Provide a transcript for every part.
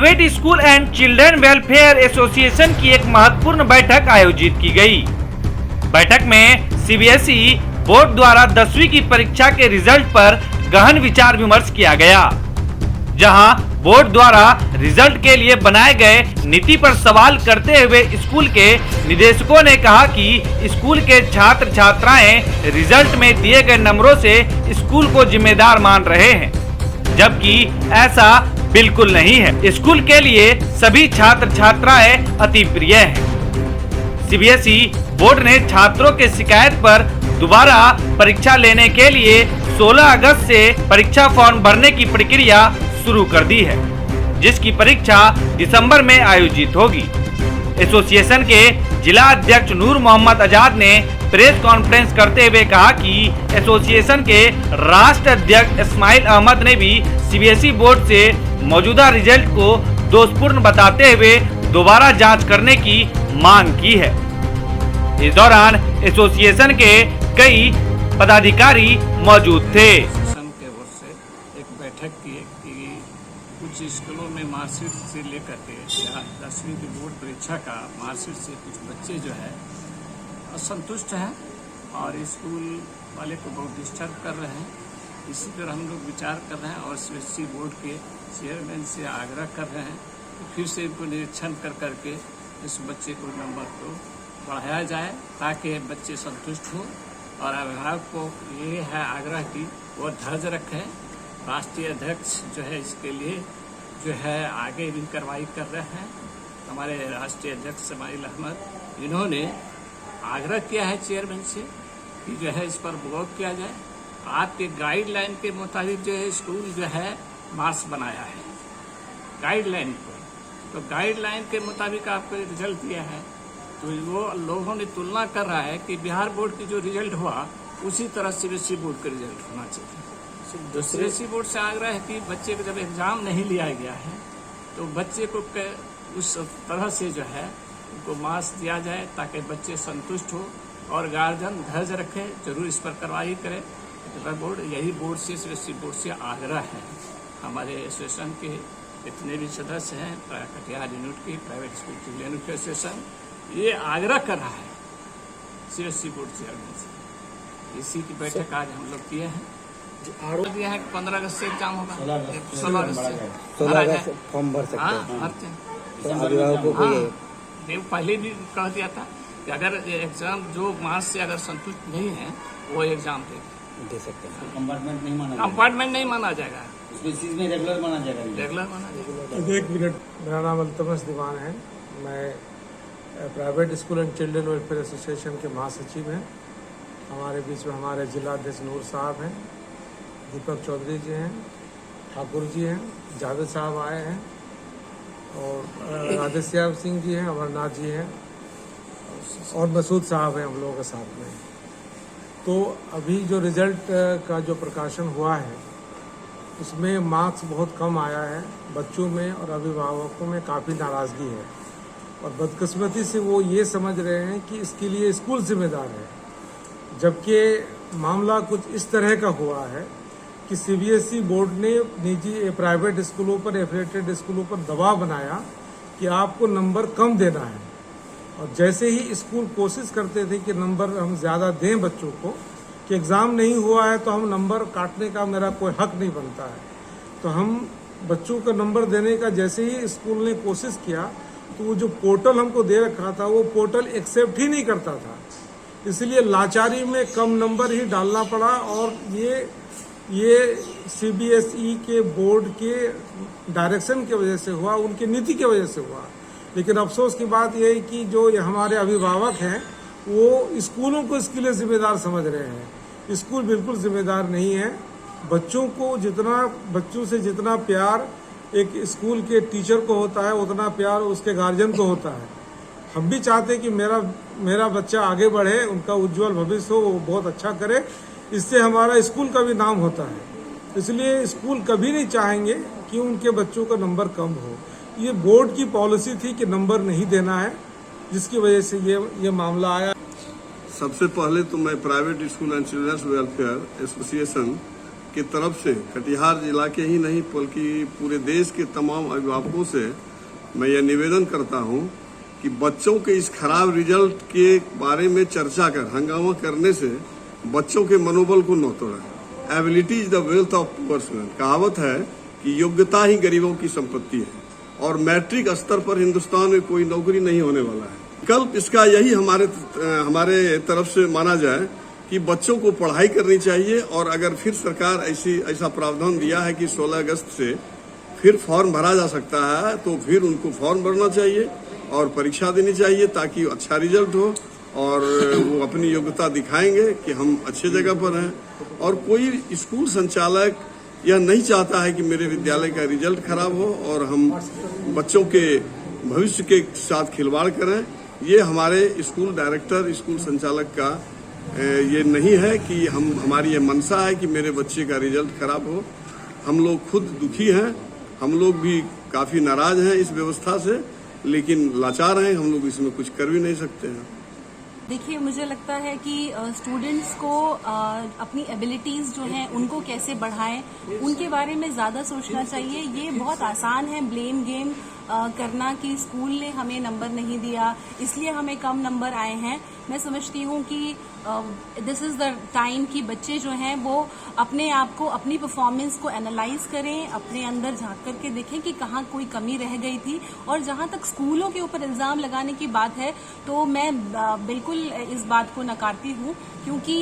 Private school and children welfare association की एक महत्वपूर्ण बैठक आयोजित की गई। बैठक में सीबीएसई बोर्ड द्वारा 10वीं की परीक्षा के रिजल्ट पर गहन विचार विमर्श किया गया, जहां बोर्ड द्वारा रिजल्ट के लिए बनाए गए नीति पर सवाल करते हुए स्कूल के निदेशकों ने कहा कि स्कूल के छात्र छात्राएं रिजल्ट में दिए गए नंबरों से स्कूल को जिम्मेदार मान रहे हैं, जबकि ऐसा बिल्कुल नहीं है। स्कूल के लिए सभी छात्र छात्राएं अति प्रिय हैं। सीबीएसई बोर्ड ने छात्रों के शिकायत पर दोबारा परीक्षा लेने के लिए 16 अगस्त से परीक्षा फॉर्म भरने की प्रक्रिया शुरू कर दी है, जिसकी परीक्षा दिसंबर में आयोजित होगी। एसोसिएशन के जिला अध्यक्ष नूर मोहम्मद आजाद ने प्रेस कॉन्फ्रेंस करते हुए कहा कि एसोसिएशन के राष्ट्र अध्यक्ष इस्माइल अहमद ने भी सीबीएसई बोर्ड से मौजूदा रिजल्ट को दोषपूर्ण बताते हुए दोबारा जांच करने की मांग की है। इस दौरान एसोसिएशन के कई पदाधिकारी मौजूद थे। के ओर से एक बैठक की कि कुछ स्कूलों में मार्कशीट से लेकर के 10वीं की बोर्ड परीक्षा का मार्कशीट से कुछ बच्चे जो है असंतुष्ट हैं और स्कूल वाले को बहुत डिस्टर्ब कर रहे हैं। इसी पर हम लोग विचार कर रहे हैं और सीबीएसई बोर्ड के चेयरमैन से आग्रह कर रहे हैं कि फिर से इनको निरीक्षण कर करके इस बच्चे को नंबर को बढ़ाया जाए ताकि बच्चे संतुष्ट हों। और अभिभावक को ये है आग्रह कि वो धैर्य रखें। राष्ट्रीय अध्यक्ष जो है इसके लिए जो है आगे भी कार्रवाई कर रहे हैं। हमारे राष्ट्रीय अध्यक्ष इस्माइल अहमद इन्होंने आग्रह किया है चेयरमैन से कि जो है इस पर गौर किया जाए। आपके गाइडलाइन के मुताबिक जो है स्कूल जो है मार्क्स बनाया है गाइडलाइन पर, तो गाइडलाइन के मुताबिक आपको रिजल्ट दिया है, तो वो लोगों ने तुलना कर रहा है कि बिहार बोर्ड की जो रिजल्ट हुआ उसी तरह सीबीएसई बोर्ड का रिजल्ट होना चाहिए। तो सीबीएसई बोर्ड से आग्रह है कि बच्चे को जब एग्जाम नहीं लिया गया है तो बच्चे को उस तरह से जो है उनको मार्क्स दिया जाए ताकि बच्चे संतुष्ट हो और गार्जियन धैर्य रखे, जरूर इस पर कार्रवाई करे। बोर्ड यही बोर्ड से सीबीएसई बोर्ड से आग्रह है। हमारे एसोसिएशन के जितने भी सदस्य हैं, कटिहार यूनिट की प्राइवेट स्कूल चिल्ड्रन एसोसिएशन, ये आग्रह कर रहा है सीबीएसई बोर्ड चेयरमैन से। इसी की बैठक आज हम लोग किए हैं। आरोप दिया है कि 15 अगस्त से एग्जाम होगा, 16 अगस्त से फॉर्म भर सकते हैं। भरते हैं। अभिभावकों को पहले भी कह दिया था कि अगर एग्जाम जो मार्क्स से अगर संतुष्ट नहीं है वो एग्जाम दे सकते हैं। कंपार्टमेंट नहीं माना जाएगा, में रेगुलर माना जाएगा। रेगुलर माना जाएगा। एक मिनट, मेरा नाम अल्तमस दीवान है। मैं private school and children welfare association के महासचिव हैं। हमारे बीच में हमारे जिला अध्यक्ष नूर साहब हैं, दीपक चौधरी जी हैं, ठाकुर जी हैं, जावेद साहब आए हैं और राधेश्याम सिंह जी हैं, अमरनाथ जी हैं और मसूद साहब हैं हम लोगों के साथ में। तो अभी जो रिजल्ट का जो प्रकाशन हुआ है उसमें मार्क्स बहुत कम आया है। बच्चों में और अभिभावकों में काफ़ी नाराज़गी है और बदकिस्मती से वो ये समझ रहे हैं कि इसके लिए स्कूल जिम्मेदार है, जबकि मामला कुछ इस तरह का हुआ है कि सीबीएसई बोर्ड ने निजी प्राइवेट स्कूलों पर, एफिलिएटेड स्कूलों पर दबाव बनाया कि आपको नंबर कम देना है। और जैसे ही स्कूल कोशिश करते थे कि नंबर हम ज़्यादा दें बच्चों को, कि एग्ज़ाम नहीं हुआ है तो हम नंबर काटने का मेरा कोई हक नहीं बनता है, तो हम बच्चों का नंबर देने का जैसे ही स्कूल ने कोशिश किया तो वो जो पोर्टल हमको दे रखा था वो पोर्टल एक्सेप्ट ही नहीं करता था। इसलिए लाचारी में कम नंबर ही डालना पड़ा और ये सीबीएसई के बोर्ड के डायरेक्शन की वजह से हुआ, उनकी नीति की वजह से हुआ। लेकिन अफसोस की बात यह है कि जो हमारे अभिभावक हैं वो स्कूलों को इसके लिए जिम्मेदार समझ रहे हैं। स्कूल बिल्कुल जिम्मेदार नहीं है। बच्चों से जितना प्यार एक स्कूल के टीचर को होता है उतना प्यार उसके गार्जियन को होता है। हम भी चाहते हैं कि मेरा बच्चा आगे बढ़े, उनका उज्जवल भविष्य हो, वो बहुत अच्छा करे, इससे हमारा स्कूल का भी नाम होता है। इसलिए स्कूल कभी नहीं चाहेंगे कि उनके बच्चों का नंबर कम हो। ये बोर्ड की पॉलिसी थी कि नंबर नहीं देना है, जिसकी वजह से ये मामला आया। सबसे पहले तो मैं private school and children's welfare association की तरफ से कटिहार जिला के ही नहीं बल्कि पूरे देश के तमाम अभिभावकों से मैं यह निवेदन करता हूं कि बच्चों के इस खराब रिजल्ट के बारे में चर्चा कर हंगामा करने से बच्चों के मनोबल को न तोड़ें। Ability is the wealth of person. कहावत है कि योग्यता ही गरीबों की संपत्ति है और मैट्रिक स्तर पर हिंदुस्तान में कोई नौकरी नहीं होने वाला है। विकल्प इसका यही हमारे तरफ से माना जाए कि बच्चों को पढ़ाई करनी चाहिए और अगर फिर सरकार ऐसा प्रावधान दिया है कि 16 अगस्त से फिर फॉर्म भरा जा सकता है तो फिर उनको फॉर्म भरना चाहिए और परीक्षा देनी चाहिए ताकि अच्छा रिजल्ट हो और वो अपनी योग्यता दिखाएंगे कि हम अच्छे जगह पर हैं। और कोई स्कूल संचालक यह नहीं चाहता है कि मेरे विद्यालय का रिजल्ट खराब हो और हम बच्चों के भविष्य के साथ खिलवाड़ करें। ये हमारे स्कूल डायरेक्टर, स्कूल संचालक का ये नहीं है कि हमारी ये मंशा है कि मेरे बच्चे का रिजल्ट खराब हो। हम लोग खुद दुखी हैं, हम लोग भी काफी नाराज हैं इस व्यवस्था से, लेकिन लाचार हैं, हम लोग इसमें कुछ कर भी नहीं सकते हैं। देखिए, मुझे लगता है कि स्टूडेंट्स को अपनी एबिलिटीज़ जो हैं उनको कैसे बढ़ाएं, उनके बारे में ज़्यादा सोचना चाहिए। ये बहुत आसान है ब्लेम गेम करना कि स्कूल ने हमें नंबर नहीं दिया इसलिए हमें कम नंबर आए हैं। मैं समझती हूँ कि दिस इज़ द टाइम कि बच्चे जो हैं वो अपने आप को, अपनी परफॉर्मेंस को एनालाइज करें, अपने अंदर झांक करके देखें कि कहाँ कोई कमी रह गई थी। और जहाँ तक स्कूलों के ऊपर इल्ज़ाम लगाने की बात है तो मैं बिल्कुल इस बात को नकारती हूँ, क्योंकि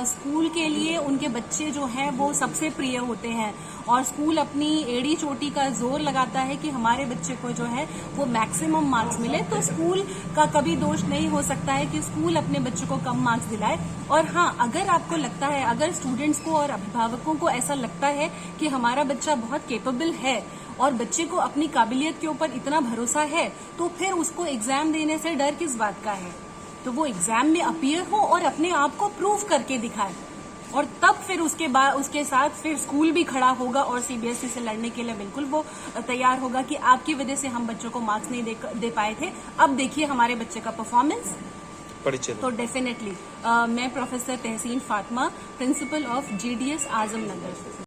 स्कूल के लिए उनके बच्चे जो हैं वो सबसे प्रिय होते हैं और स्कूल अपनी एड़ी चोटी का जोर लगाता है कि हमारे बच्चे को जो है वो मैक्सिमम मार्क्स मिले। तो स्कूल का कभी दोष नहीं हो सकता है कि स्कूल अपने बच्चों को कम मार्क्स दिलाए। और हाँ, अगर आपको लगता है, अगर स्टूडेंट्स को और अभिभावकों को ऐसा लगता है कि हमारा बच्चा बहुत केपेबल है और बच्चे को अपनी काबिलियत के ऊपर इतना भरोसा है, तो फिर उसको एग्जाम देने से डर किस बात का है। तो वो एग्जाम में अपीयर हो और अपने आप को प्रूव करके दिखाए और तब फिर उसके साथ फिर स्कूल भी खड़ा होगा और सीबीएसई से लड़ने के लिए बिल्कुल वो तैयार होगा कि आपकी वजह से हम बच्चों को मार्क्स नहीं दे पाए थे, अब देखिए हमारे बच्चे का परफॉर्मेंस। तो डेफिनेटली मैं professor Tahseen Fatima, principal of GDS Azamnagar.